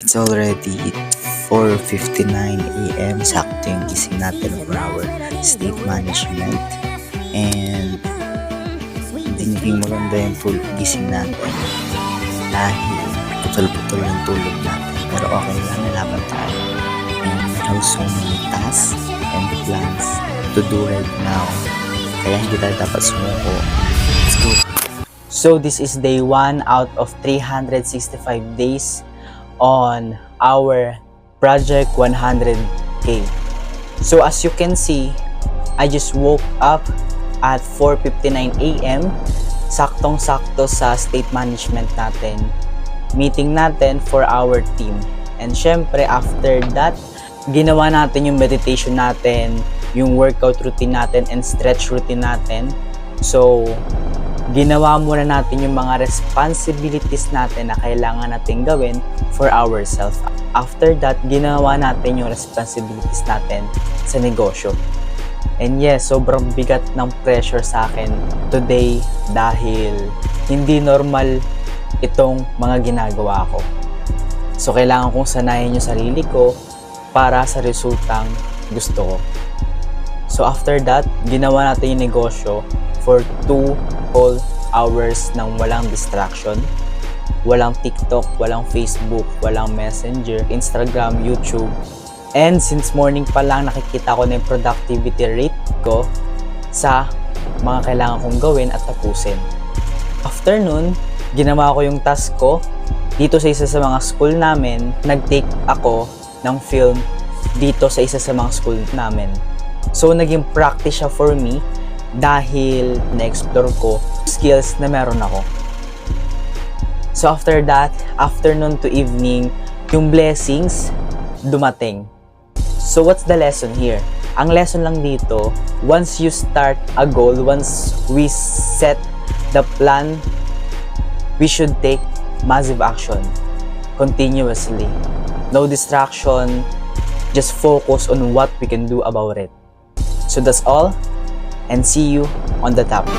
It's already 4:59 a.m. Sakto yung gising natin for our state management. And hindi naging maganda yung gising natin dahil putol-putol yung tulog natin. Pero okay lang, nalaban tayo. And we have so many tasks and plans to do right now. Kaya hindi tayo dapat sumuko. Let's go! So this is day 1 out of 365 days on our Project 100K. So as you can see, I just woke up at 4:59 a.m. Saktong-sakto sa state management natin. Meeting natin for our team. And syempre after that, ginawa natin yung meditation natin, yung workout routine natin and stretch routine natin. So ginawa muna natin yung mga responsibilities natin na kailangan natin gawin for ourselves. After that, ginawa natin yung responsibilities natin sa negosyo. And yes, sobrang bigat ng pressure sa akin today dahil hindi normal itong mga ginagawa ko. So kailangan kong sanayin yung sarili ko para sa resultang gusto ko. So after that, ginawa natin yung negosyo for 2 whole hours ng walang distraction, walang TikTok, walang Facebook, walang Messenger, Instagram, YouTube. And since morning pa lang nakikita ko na yung productivity rate ko sa mga kailangan kong gawin at tapusin. After nun, ginawa ko yung task ko dito sa isa sa mga school namin. Nag-take ako ng film dito sa isa sa mga school namin. So naging practice siya for me dahil na-explore ko skills na meron ako. So after that, afternoon to evening, yung blessings dumating. So what's the lesson here? Ang lesson lang dito, once you start a goal, once we set the plan, we should take massive action continuously. No distraction, just focus on what we can do about it. So that's all, and see you on the top.